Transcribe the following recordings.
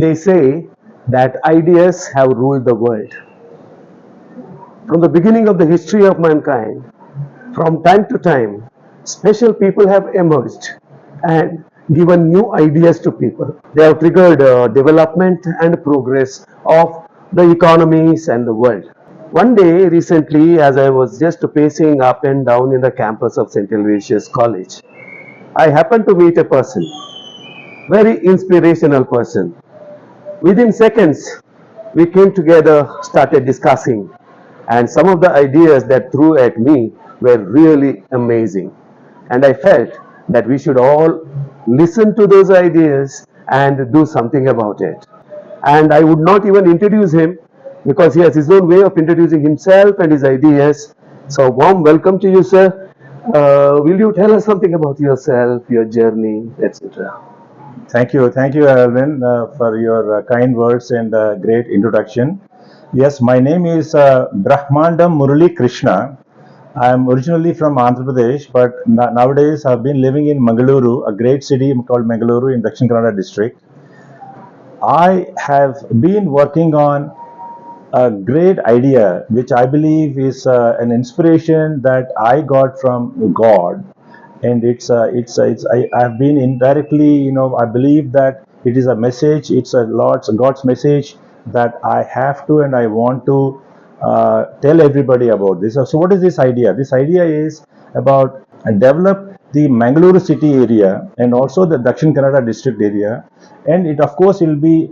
They say that ideas have ruled the world. From the beginning of the history of mankind, from time to time, special people have emerged and given new ideas to people. They have triggered development and progress of the economies and the world. One day recently, as I was just pacing up and down in the campus of St. Aloysius College, I happened to meet a person, very inspirational person. Within seconds, we came together, started discussing, and some of the ideas that threw at me were really amazing. And I felt that we should all listen to those ideas and do something about it. And I would not even introduce him because he has his own way of introducing himself and his ideas. So, warm welcome to you, sir. Will you tell us something about yourself, your journey, etc.? Thank you, Alwyn, for your kind words and great introduction. Yes, my name is Brahmandam Murali Krishna. I am originally from Andhra Pradesh, but nowadays I've been living in Mangaluru, a great city called Mangaluru in Dakshina Kannada district. I have been working on a great idea, which I believe is an inspiration that I got from God, and I have been indirectly, I believe that it is a message. It's a God's message that I have to and I want to tell everybody about this. So, what is this idea? This idea is about develop the Mangaluru city area and also the Dakshin Kannada district area, and it of course will be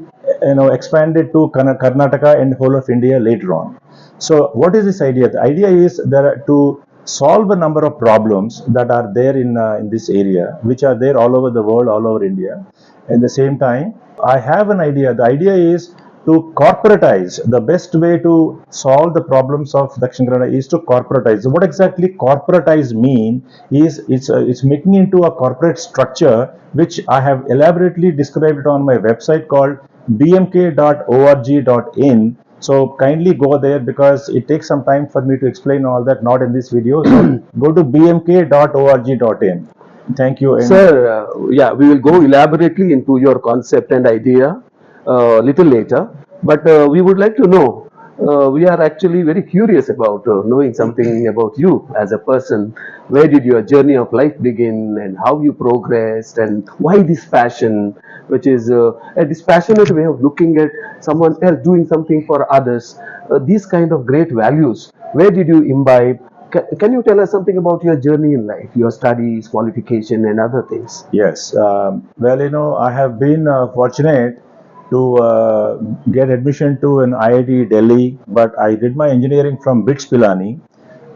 expanded to Karnataka and whole of India later on. So, what is this idea? The idea is there to solve a number of problems that are there in this area, which are there all over the world, all over India. At the same time, I have an idea. The idea is to corporatize. The best way to solve the problems of Dakshin Kannada is to corporatize. So what exactly corporatize mean is it's making into a corporate structure, which I have elaborately described on my website called bmk.org.in. So kindly go there because it takes some time for me to explain all that, not in this video. So go to bmk.org.in. Thank you. Sir, yeah, we will go elaborately into your concept and idea little later, but we would like to know. We are actually very curious about knowing something about you as a person. Where did your journey of life begin, and how you progressed, and why this passion, which is a dispassionate way of looking at someone else doing something for others. These kind of great values. Where did you imbibe? Can you tell us something about your journey in life, your studies, qualification, and other things? Yes. Well, I have been fortunate to get admission to an IIT Delhi, but I did my engineering from BITS Pilani,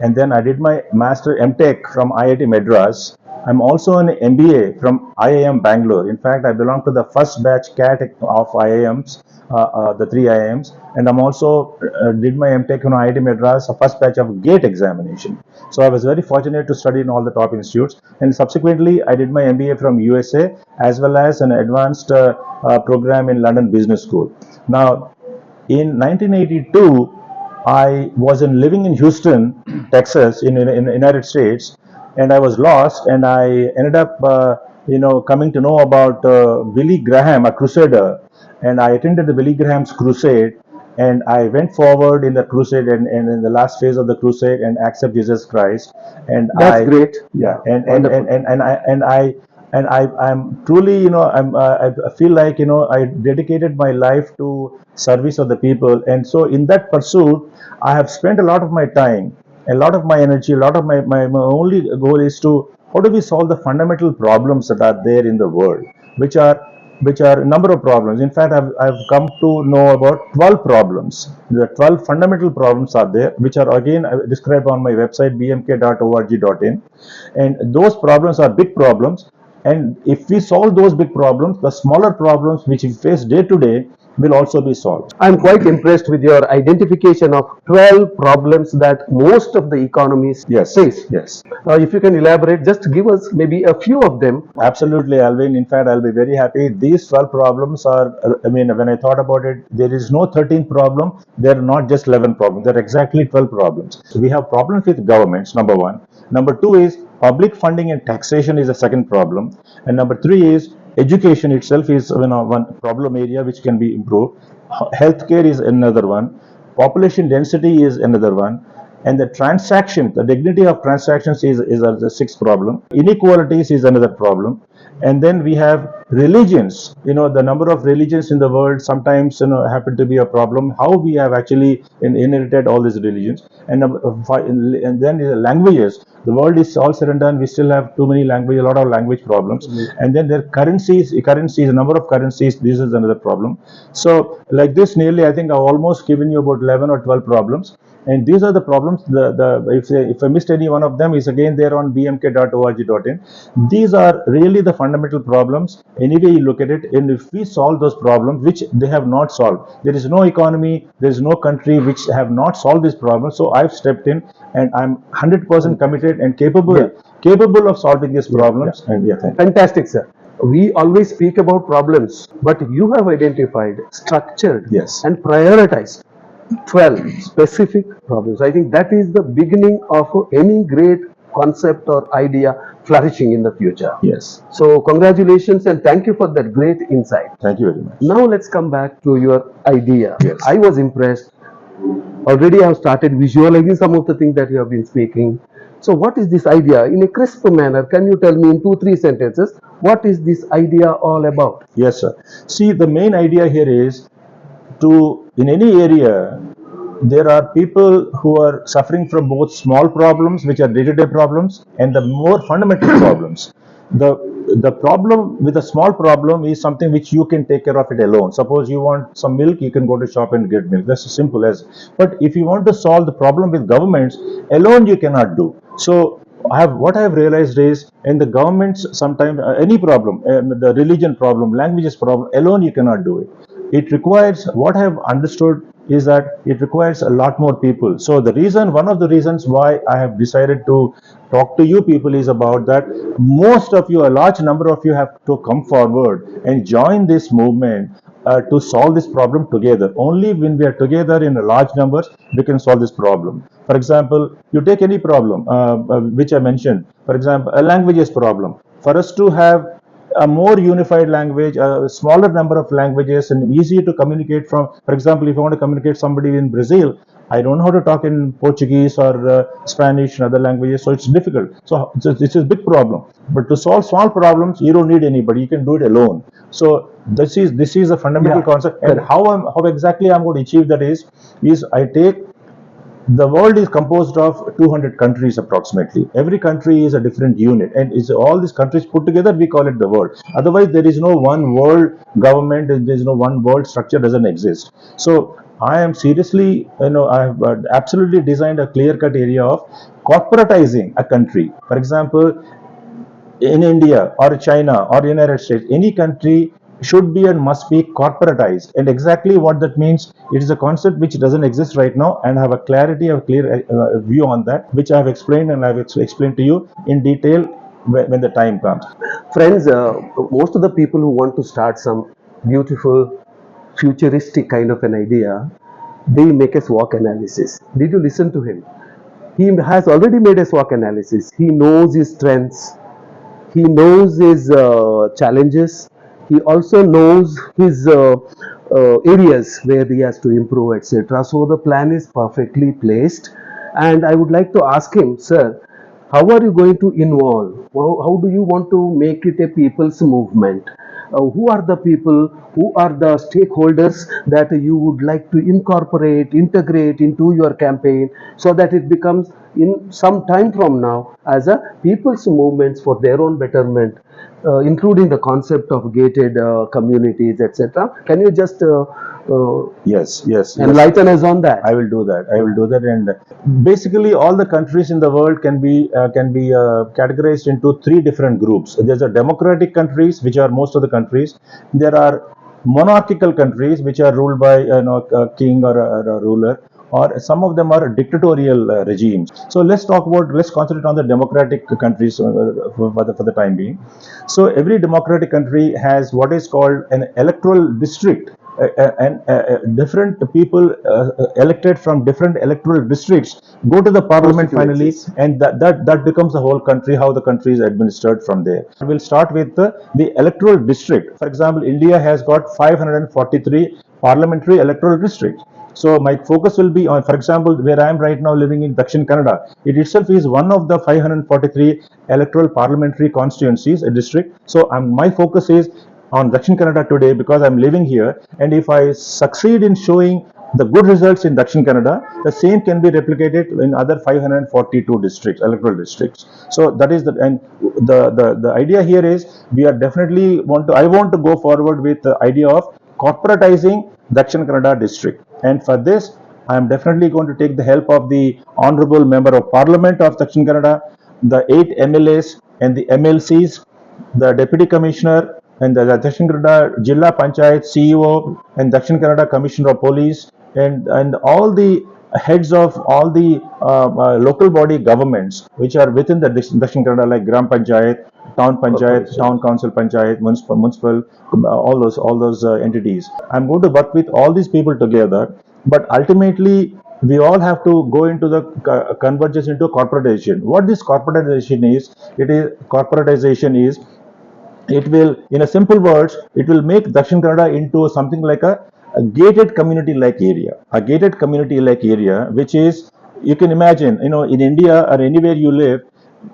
and then I did my master MTech from IIT Madras. I'm also an MBA from IIM Bangalore. In fact, I belong to the first batch CAT of IIMs, the three IIMs, and I'm also did my MTech from IIT Madras, a first batch of GATE examination. So I was very fortunate to study in all the top institutes, and subsequently I did my MBA from USA as well as an advanced program in London Business School. Now, in 1982, I was living in Houston, Texas, in United States, and I was lost, and I ended up, coming to know about Billy Graham, a crusader, and I attended the Billy Graham's crusade, and I went forward in the crusade and in the last phase of the crusade and accept Jesus Christ. And That's great. yeah, I'm truly, I feel like, I dedicated my life to service of the people, and so in that pursuit, I have spent a lot of my time, a lot of my energy, a lot of my only goal is to how do we solve the fundamental problems that are there in the world, which are a number of problems. In fact, I've come to know about 12 problems. The 12 fundamental problems are there, which are again described on my website bmk.org.in, and those problems are big problems. And if we solve those big problems, the smaller problems which we face day to day will also be solved. I'm quite impressed with your identification of 12 problems that most of the economies face. Yes. If you can elaborate, just give us maybe a few of them. Absolutely, Alvin. In fact, I'll be very happy. These 12 problems are, when I thought about it, there is no 13th problem. They're not just 11 problems. They're exactly 12 problems. So we have problems with governments, number one. Number two is public funding and taxation is the second problem. And number three is Education itself is one problem area which can be improved. Healthcare is another one. Population density is another one. And the transaction, the dignity of transactions is the sixth problem. Inequalities is another problem. And then we have religions. The number of religions in the world sometimes happen to be a problem. How we have actually inherited all these religions, and then the languages. The world is all said and done. We still have too many language, a lot of language problems. And then there are currencies, number of currencies. This is another problem. So like this, nearly I think I've almost given you about 11 or 12 problems. And these are the problems. If I missed any one of them, is again there on bmk.org.in. These are really the fundamental problems. Anyway, you look at it, and if we solve those problems, which they have not solved, there is no economy, there is no country which have not solved these problems. So I've stepped in, and I'm 100% committed and capable of solving these problems. And fantastic, sir. We always speak about problems, but you have identified, structured, and prioritized 12 specific problems. I think that is the beginning of any great concept or idea flourishing in the future. Yes. So congratulations and thank you for that great insight. Thank you very much. Now let's come back to your idea. Yes. I was impressed. Already I have started visualizing some of the things that you have been speaking. So what is this idea? In a crisp manner, can you tell me in 2-3 sentences, what is this idea all about? Yes, sir. See, the main idea here is in any area, there are people who are suffering from both small problems, which are day-to-day problems, and the more fundamental problems. The problem with a small problem is something which you can take care of it alone. Suppose you want some milk, you can go to shop and get milk. That's as simple as. But if you want to solve the problem with governments, alone you cannot do. So what I have realized is, in the governments, sometimes any problem, the religion problem, languages problem, alone you cannot do it. It requires, what I have understood is that it requires a lot more people. So one of the reasons why I have decided to talk to you people is about that most of you, a large number of you, have to come forward and join this movement to solve this problem together. Only when we are together in a large numbers, we can solve this problem. For example, you take any problem which I mentioned, for example, a languages problem. For us to have a more unified language, a smaller number of languages, and easier to communicate from. For example, if I want to communicate somebody in Brazil, I don't know how to talk in Portuguese or Spanish and other languages, so it's difficult. So this is a big problem. But to solve small problems, you don't need anybody. You can do it alone. So this is a fundamental concept. And how exactly I'm going to achieve that is I take. The world is composed of 200 countries approximately. Every country is a different unit, and all these countries put together, we call it the world. Otherwise, there is no one world government, there is no one world structure, doesn't exist. So I am seriously, I have absolutely designed a clear-cut area of corporatizing a country. For example, in India or China or United States, any country should be and must be corporatized. And exactly what that means, it is a concept which doesn't exist right now, and I have a clear view on that, which I have explained, and I have explained to you in detail when the time comes. Friends, most of the people who want to start some beautiful futuristic kind of an idea, they make a SWOT analysis. Did you listen to him? He has already made a SWOT analysis. He knows his strengths, he knows his challenges, he also knows his areas where he has to improve, etc. So the plan is perfectly placed. And I would like to ask him, sir, how are you going to involve? How do you want to make it a people's movement? Who are the people, who are the stakeholders that you would like to integrate into your campaign, so that it becomes in some time from now as a people's movements for their own betterment, including the concept of gated communities, etc. Can you just yes enlighten us on that? I will do that. And basically all the countries in the world can be categorized into 3 different groups. There's a democratic countries, which are most of the countries. There are monarchical countries, which are ruled by a king or a ruler, or some of them are dictatorial regimes. So let's concentrate on the democratic countries for the time being. So every democratic country has what is called an electoral district. different people elected from different electoral districts go to the parliament finally, and that becomes the whole country, how the country is administered from there. We'll start with the electoral district. For example, India has got 543 parliamentary electoral districts. So my focus will be on, for example, where I am right now living in Dakshina Kannada. It itself is one of the 543 electoral parliamentary constituencies, a district. So my focus is on Dakshina Kannada today because I'm living here. And if I succeed in showing the good results in Dakshina Kannada, the same can be replicated in other 542 districts, electoral districts. So that is the idea here is we are definitely I want to go forward with the idea of corporatizing Dakshina Kannada district. And for this, I am definitely going to take the help of the Honorable Member of Parliament of Dakshina Kannada, the 8 MLAs and the MLCs, the Deputy Commissioner, and the Dakshina Kannada Jilla Panchayat CEO and Dakshina Kannada Commissioner of Police, and all the heads of all the local body governments which are within the Dakshina Kannada, like Gram Panchayat, Town Panchayat, Town Council Panchayat, municipal, all those entities. I'm going to work with all these people together, but ultimately we all have to go into the convergence into corporatization. What this corporatization is, it will, in a simple words, it will make Dakshin Kannada into something like a gated community like area. A gated community like area, which is, you can imagine, in India or anywhere you live,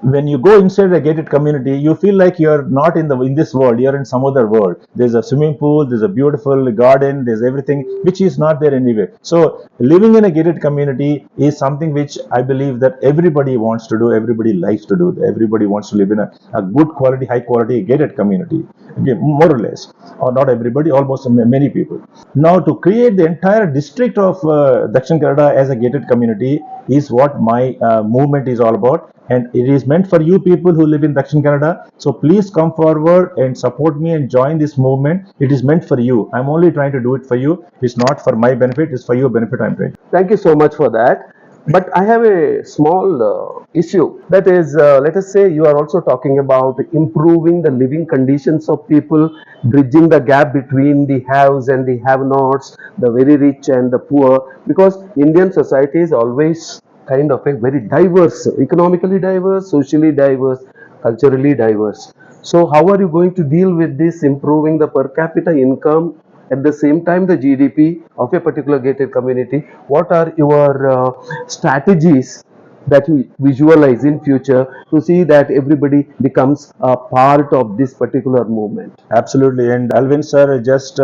when you go inside a gated community, you feel like you're not in this world, you're in some other world. There's a swimming pool, there's a beautiful garden, there's everything which is not there anywhere. So living in a gated community is something which I believe that everybody wants to do, everybody likes to do, everybody wants to live in a good quality, high quality gated community. Okay, more or less, or not everybody, almost many people. Now, to create the entire district of Dakshin Kannada as a gated community is what my movement is all about, and it is meant for you people who live in Dakshin Kannada. So please come forward and support me and join this movement. It is meant for you. I'm only trying to do it for you. It's not for my benefit, it's for your benefit. I'm trying. Thank you so much for that. But I have a small issue. That is, let us say you are also talking about improving the living conditions of people, bridging the gap between the haves and the have-nots, the very rich and the poor, because Indian society is always kind of a very diverse, economically diverse, socially diverse, culturally diverse. So how are you going to deal with this, improving the per capita income, at the same time the GDP of a particular gated community? What are your strategies that you visualize in future to see that everybody becomes a part of this particular movement? Absolutely, and Alwyn sir just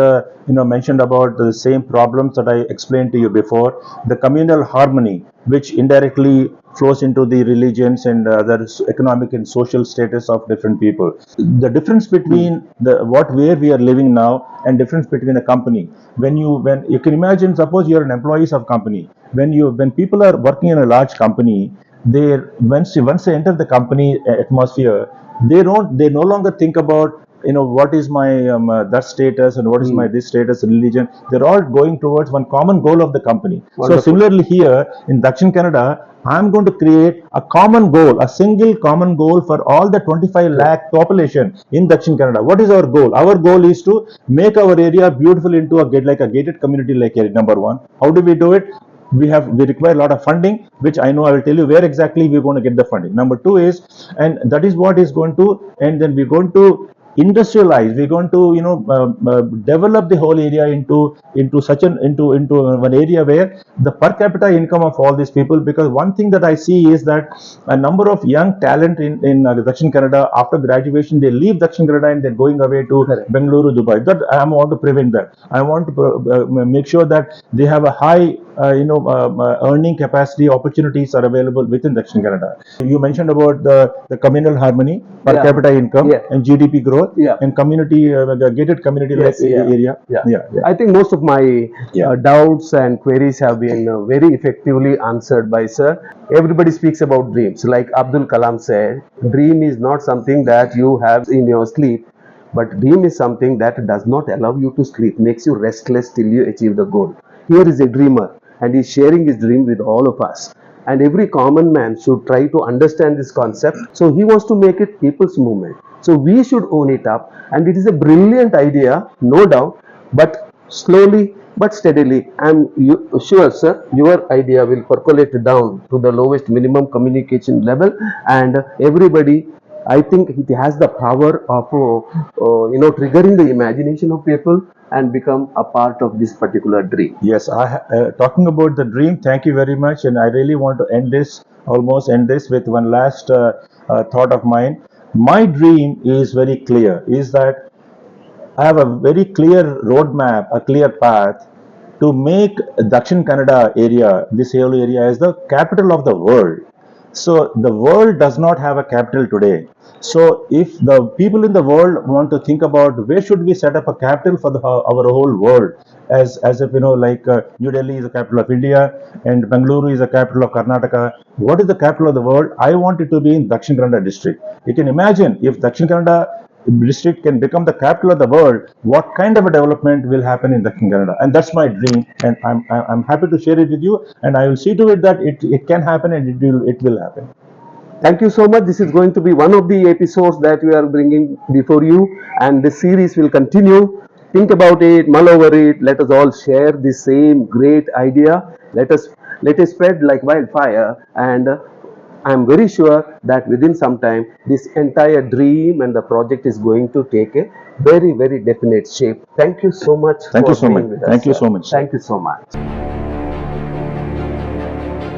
mentioned about the same problems that I explained to you before, the communal harmony, which indirectly flows into the religions and other economic and social status of different people. The difference between where we are living now and difference between a company. When you can imagine, suppose you are an employees of company. When people are working in a large company, once they enter the company atmosphere, they no longer think about what is my that status and what is my this status, religion. They're all going towards one common goal of the company. Wonderful. So similarly here in Dakshin Kannada, I'm going to create a common goal, a single common goal for all the 25 lakh population in Dakshin Kannada. What is our goal? Our goal is to make our area beautiful into a gated community like area. Number one. How do we do it? We require a lot of funding, which I know I will tell you where exactly we're going to get the funding. Number two is, and that is what is going to, and then we're going to industrialize. We're going to develop the whole area into one area where the per capita income of all these people. Because one thing that I see is that a number of young talent in Dakshin Kannada, after graduation they leave Dakshin Kannada and they're going away to Mangaluru, Dubai. That I want to prevent that. I want to make sure that they have a high earning capacity, opportunities are available within Dakshin Kannada. You mentioned about the communal harmony, per capita income, and GDP growth, and community, gated community area. I think most of my doubts and queries have been very effectively answered by sir. Everybody speaks about dreams. Like Abdul Kalam said, dream is not something that you have in your sleep, but dream is something that does not allow you to sleep, makes you restless till you achieve the goal. Here is a dreamer, and he's sharing his dream with all of us. And every common man should try to understand this concept. So he wants to make it people's movement. So we should own it up. And it is a brilliant idea, no doubt. But Slowly but steadily, sure, sir, your idea will percolate down to the lowest minimum communication level, and everybody, I think it has the power of, triggering the imagination of people and become a part of this particular dream. Yes, talking about the dream, thank you very much. And I really want to end this with one last thought of mine. My dream is very clear, is that I have a very clear roadmap, a clear path to make Dakshin Kannada area, this whole area, as the capital of the world. So the world does not have a capital today. So if the people in the world want to think about where should we set up a capital for our whole world, as if like New Delhi is the capital of India and Mangaluru is the capital of Karnataka. What is the capital of the world? I want it to be in Dakshin Kannada district. You can imagine if Dakshin Kannada district can become the capital of the world, what kind of a development will happen in Dakhin Kannada? And that's my dream, and I'm happy to share it with you, and I will see to it that it can happen and it will happen. Thank you so much. This is going to be one of the episodes that we are bringing before you, and this series will continue. Think about it, mull over it. Let us all share the same great idea. Let us spread like wildfire, and I am very sure that within some time, this entire dream and the project is going to take a very, very definite shape. Thank you so much Thank you for so much. being with us. Thank you Sir. so much. Thank you so much.